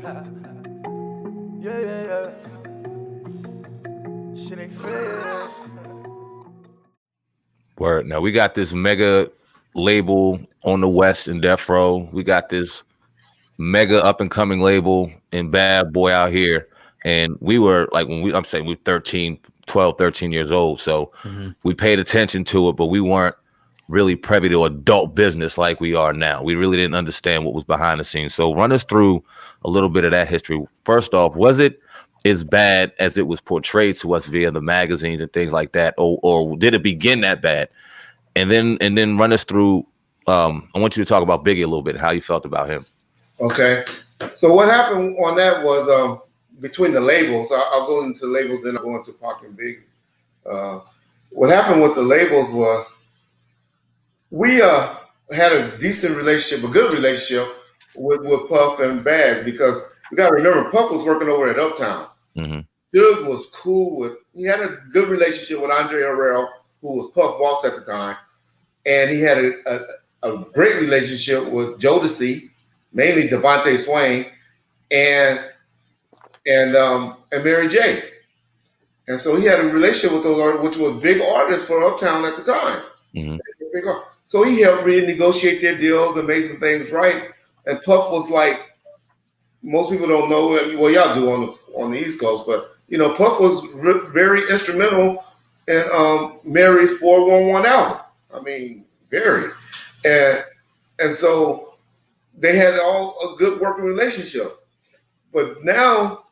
Yeah, yeah, yeah. Shit ain't fair. Word. Now we got this mega label on the West in Death Row. We got this mega up and coming label in Bad Boy out here. And we were like, I'm saying we were 12, 13 years old. So we paid attention to it, but we weren't really privy to adult business like we are now. We really didn't understand what was behind the scenes. So run us through a little bit of that history. First off, was it as bad as it was portrayed to us via the magazines and things like that? Or did it begin that bad? And then run us through, I want you to talk about Biggie a little bit, how you felt about him. Okay. So what happened on that was between the labels, I'll go into labels, then I'll go into Pac and Biggie. What happened with the labels was we had a decent relationship, a good relationship with Puff and Bad, because you got to remember Puff was working over at Uptown. Suge was cool with, he had a good relationship with Andre Harrell, who was Puff Waltz at the time, and he had a great relationship with Jodeci, mainly Devontae Swain, and Mary J. And so he had a relationship with those artists, which was big artists for Uptown at the time. So he helped renegotiate their deals and made some things right. And Puff was like, most people don't know, well, y'all do on the East Coast, but Puff was very instrumental in Mary's 411 album. I mean, very. And so they had all a good working relationship. But now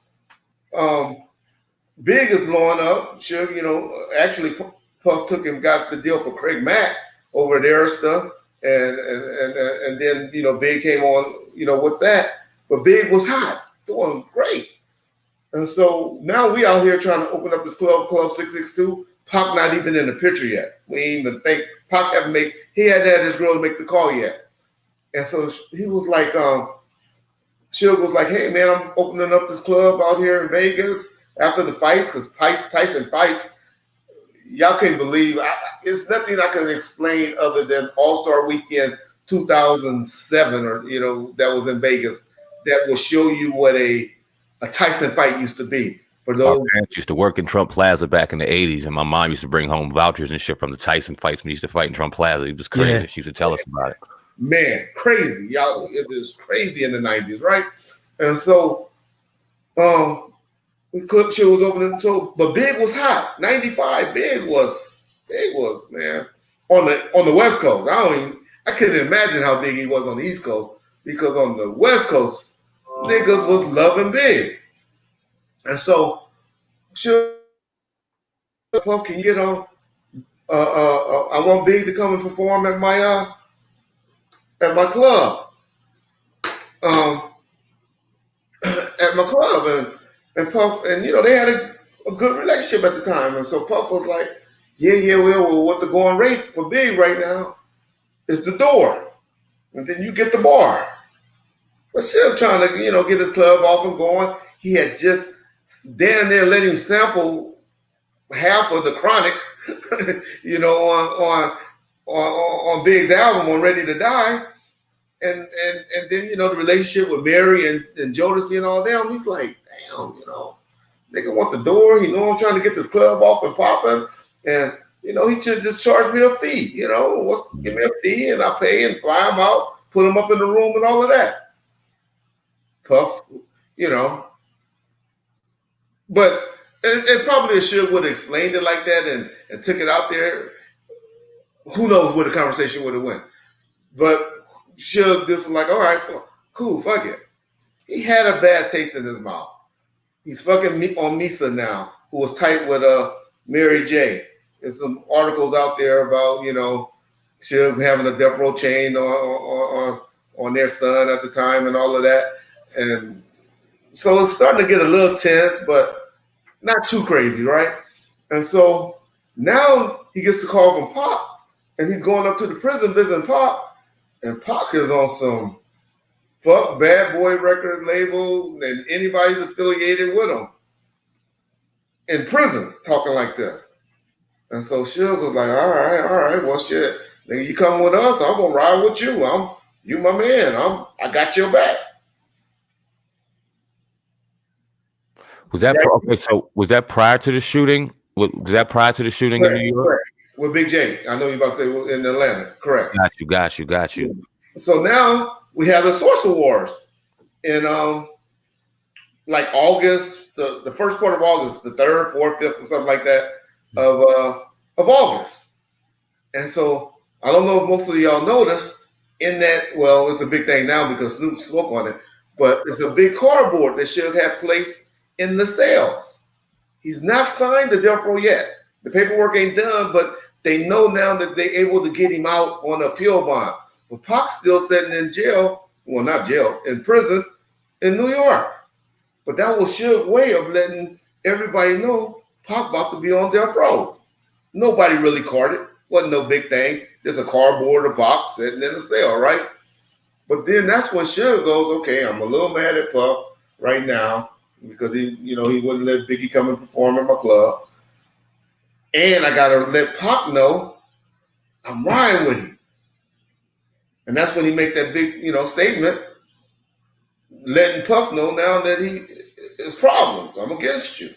Big is blowing up. Sure, actually Puff got the deal for Craig Mack over there and stuff. And then, Big came on, with that. But Big was hot, doing great. And so now we out here trying to open up this Club 662. Pac not even in the picture yet. We ain't even think Pac he hadn't had his girl to make the call yet. And so he was like, Suge was like, hey man, I'm opening up this club out here in Vegas after the fights, because Tyson fights. Y'all can't believe, it's nothing I can explain other than All-Star Weekend 2007, or that was in Vegas, that will show you what a Tyson fight used to be. For those, our parents used to work in Trump Plaza back in the 80s, and my mom used to bring home vouchers and shit from the Tyson fights when he used to fight in Trump Plaza. It was crazy. Yeah. She used to tell us about it. Man, crazy. Y'all, it was crazy in the 90s, right? And so the club shit was opening. So, but Big was hot. 95, Big was man on the West Coast. I couldn't imagine how big he was on the East Coast, because on the West Coast, niggas was loving Big. And so, sure, Puff, can you get on? I want Big to come and perform at my club. At my club, and Puff, and they had a good relationship at the time. And so Puff was like, yeah, well, what the going rate for Big right now is the door, and then you get the bar. But still trying to, get his club off and going. He had just damn near let him sample half of the Chronic, on Big's album on Ready to Die. And then, the relationship with Mary and Jodeci and all them, he's like, damn, nigga want the door. I'm trying to get this club off and popping. And, he should just charge me a fee, give me a fee and I pay and fly him out, put him up in the room and all of that. Puff, But, and probably Suge would have explained it like that and took it out there. Who knows where the conversation would have went. But Suge just was like, all right, cool, fuck it. He had a bad taste in his mouth. He's fucking on Misa now, who was tight with Mary J. There's some articles out there about, Suge having a death row chain on their son at the time and all of that. And so it's starting to get a little tense, but not too crazy, right? And so now he gets the call from Pop, and he's going up to the prison visiting Pop. And Pac is on some fuck Bad Boy record label and anybody's affiliated with him in prison talking like this. And so Suge was like, all right, well shit, nigga, you coming with us, I'm gonna ride with you. You my man. I got your back. Was that okay? So was that prior to the shooting? Was that prior to the shooting in New York? Correct. With Big J. I know you about to say in Atlanta. Correct. Got you. So now we have the Social Wars in like August, the first quarter of August, the 3rd, 4th, 5th, or something like that of August. And so I don't know if most of y'all noticed in that. Well, it's a big thing now because Snoop spoke on it, but it's a big cardboard that should have placed in the cells. He's not signed to death row yet. The paperwork ain't done, but they know now that they're able to get him out on appeal bond. But Pac's still sitting in jail. Well, not jail, in prison in New York. But that was Suge's way of letting everybody know Pac about to be on death row. Nobody really caught it. Wasn't no big thing. Just a cardboard or box sitting in a cell, right? But then that's when Suge goes, okay, I'm a little mad at Puff right now because he wouldn't let Biggie come and perform in my club. And I gotta let Pac know I'm riding with him. And that's when he make that big, statement, letting Puff know now that he is problems. I'm against you.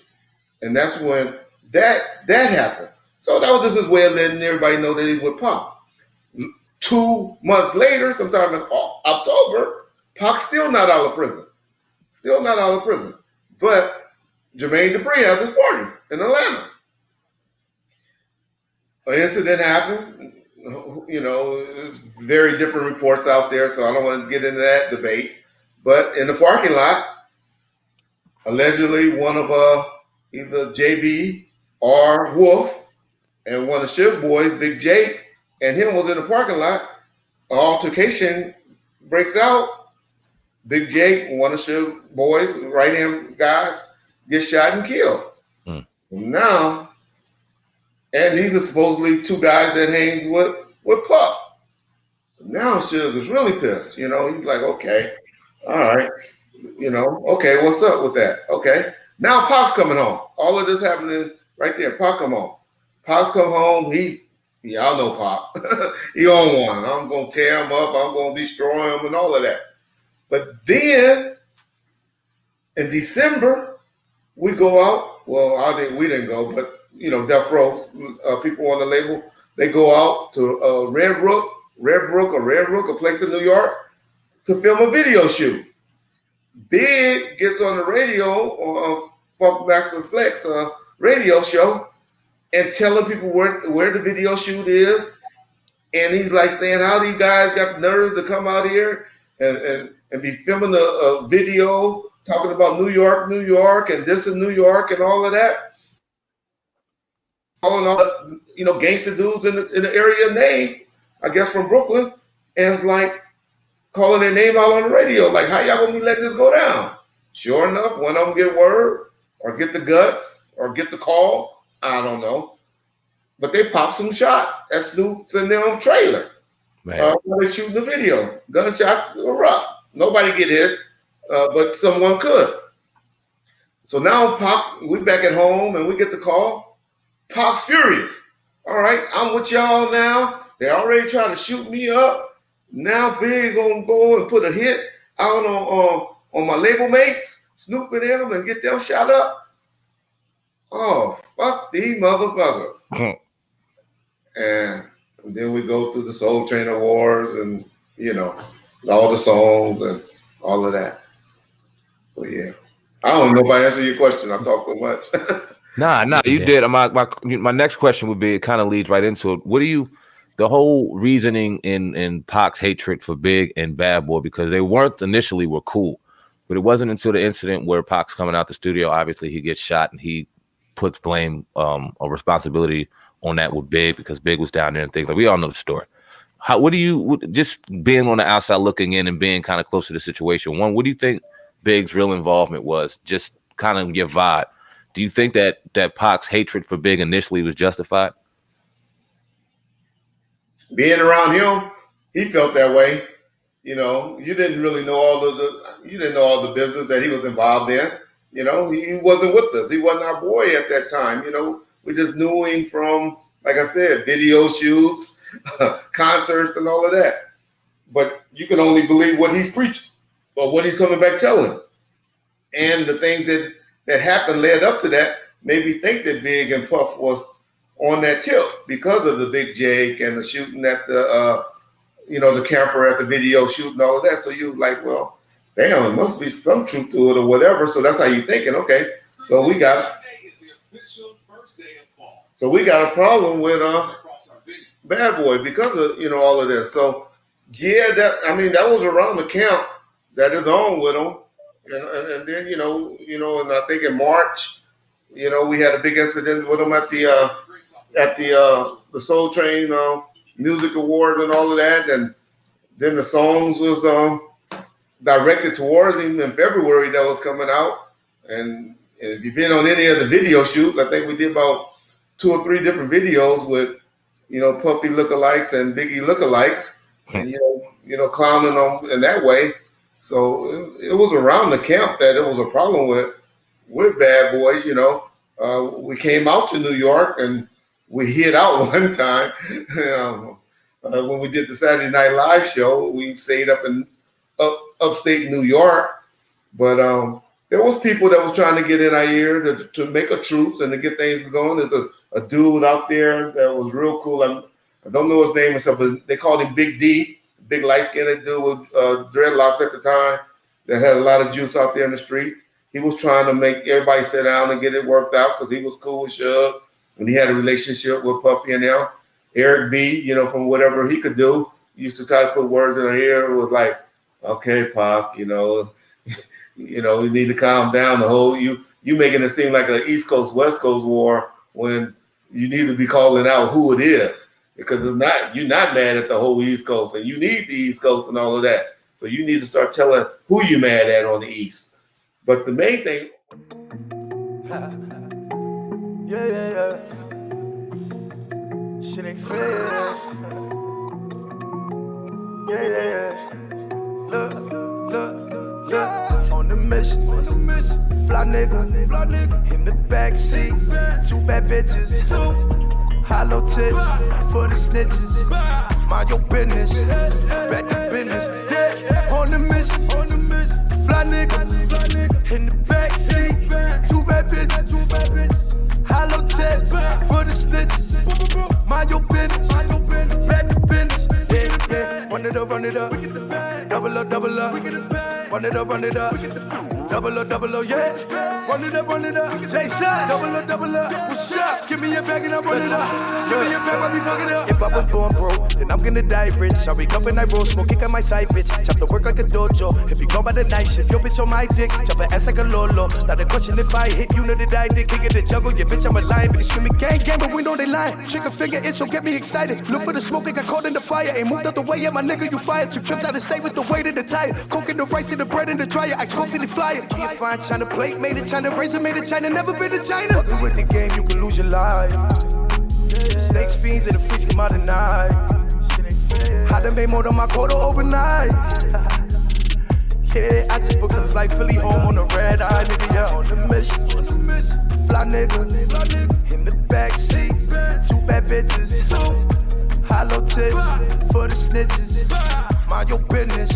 And that's when that happened. So that was just his way of letting everybody know that he's with Pac. 2 months later, sometime in October, Pac's still not out of prison. But Jermaine Dupri has his party in Atlanta. An incident happened. There's very different reports out there, so I don't want to get into that debate. But in the parking lot, allegedly one of either JB or Wolf and one of Suge boys, Big J, and him was in the parking lot. An altercation breaks out. Big J, one of Suge boys, right-hand guy, gets shot and killed. Now, and these are supposedly 2 guys that hangs with Puff. So now Suge is really pissed. He's like, okay, all right. Okay, what's up with that? Okay. Now Pac's coming home. All of this happening right there. Pac come home. Pac come home. Y'all know Pac. He on one. I'm going to tear him up. I'm going to destroy him and all of that. But then in December, we go out. Well, I think we didn't go, but Death Row, people on the label, they go out to Red Brook, a place in New York, to film a video shoot. Big gets on the radio on Funk Max and Flex radio show and telling people where the video shoot is. And he's like saying how these guys got the nerves to come out here and be filming a video talking about New York, and this in New York and all of that. Calling all gangster dudes in the area name, I guess from Brooklyn, and like calling their name out on the radio, like how y'all gonna be letting this go down? Sure enough, one of them get word or get the guts or get the call, I don't know. But they pop some shots at Snoop's in their own trailer. When they shooting the video. Gunshots erupt. Nobody get hit, but someone could. So now Pac, we back at home and we get the call. Pac's furious. All right, I'm with y'all now. They already trying to shoot me up. Now Big gonna go and put a hit out on my label mates, Snoop and them, and get them shot up. Oh, fuck these motherfuckers. And then we go through the Soul Train Wars and, all the songs and all of that. So, yeah. I don't know if I answered your question. I talked so much. Nah, you did. My next question would be, it kind of leads right into it. What do you, the whole reasoning in Pac's hatred for Big and Bad Boy, because they weren't initially were cool, but it wasn't until the incident where Pac's coming out the studio, obviously he gets shot and he puts blame or responsibility on that with Big because Big was down there and things like we all know the story. What do you, just being on the outside looking in and being kind of close to the situation? One, what do you think Big's real involvement was? Just kind of your vibe. Do you think that Pac's hatred for Big initially was justified? Being around him, he felt that way. You didn't really know all the business that he was involved in. He wasn't with us. He wasn't our boy at that time. We just knew him from, like I said, video shoots, concerts, and all of that. But you can only believe what he's preaching or what he's coming back telling. And the thing that that happened led up to that made me think that Big and Puff was on that tip because of the Big Jake and the shooting at the the camper at the video shoot and all of that. So you like, well, damn, there must be some truth to it or whatever. So that's how you thinking, okay. So we got a problem with Bad Boy because of all of this. So yeah, that was around the camp that is on with him. And then and I think in March, we had a big incident with him at the Soul Train Music Award and all of that, and then the songs was directed towards him in February that was coming out. And if you've been on any of the video shoots, I think we did about 2 or 3 different videos with Puffy lookalikes and Biggie lookalikes, and clowning them in that way. So it was around the camp that it was a problem with Bad Boys. We came out to New York and we hid out one time when we did the Saturday Night Live show. We stayed up in upstate New York, but there was people that was trying to get in our ear to make a truce and to get things going. There's a dude out there that was real cool. I don't know his name and stuff, but they called him Big D. Big light-skinned dude with dreadlocks at the time that had a lot of juice out there in the streets. He was trying to make everybody sit down and get it worked out because he was cool with Suge and he had a relationship with Puffy and them. Eric B, from whatever he could do, used to try to put words in her ear. It was like, okay, Pop, you need to calm down. The whole you making it seem like an East Coast West Coast war when you need to be calling out who it is. Because you're not mad at the whole East Coast, and you need the East Coast and all of that. So you need to start telling who you're mad at on the East. But the main thing, yeah. Shit ain't fair. Yeah. Look. On the mission. Fly nigga. In the backseat. 2 bad bitches. Hollow tips for the snitches. Mind your business. Back to business. Yeah. On the mission. Fly nigga. In the backseat. 2 bad bitches. Hollow tips for the snitches. Mind your business. Back to business. Yeah. Run it up. Double up. Run it up. Double up, yeah. Run it up. Jason, double up. What's up? Give me your bag and I run it up. Give me your bag, I be fucking up. If I was born broke, then I'm gonna die rich. I wake up and I roll smoke, kick on my side, bitch. Chop the work like a dojo. If you go by the night shift, your bitch on my dick. Chop her ass like a lolo. Now the question if I hit, you know that I did. Kick in the jungle, yeah, bitch, I'm a lion. Bitch, screaming gang, but we know they lying. Trigger finger, it so get me excited. Look for the smoke, it got caught in the fire. Ain't moved out the way, yeah, my nigga, you fired. 2 trips out of state with the weight of the tire. Coke in the rice and the bread in the dryer. I scope in the flyer. Can't find China plate, made in China, razor made in China, never been to China. Fucking with the game, you can lose your life. See the snakes, fiends, and the freaks come out at night. How to make more than my quota overnight. Yeah, I just booked a flight Philly home on the red eye, nigga, yeah. On the mission, fly nigga, in the backseat, 2 bad bitches, hollow tips for the snitches. Mind your business,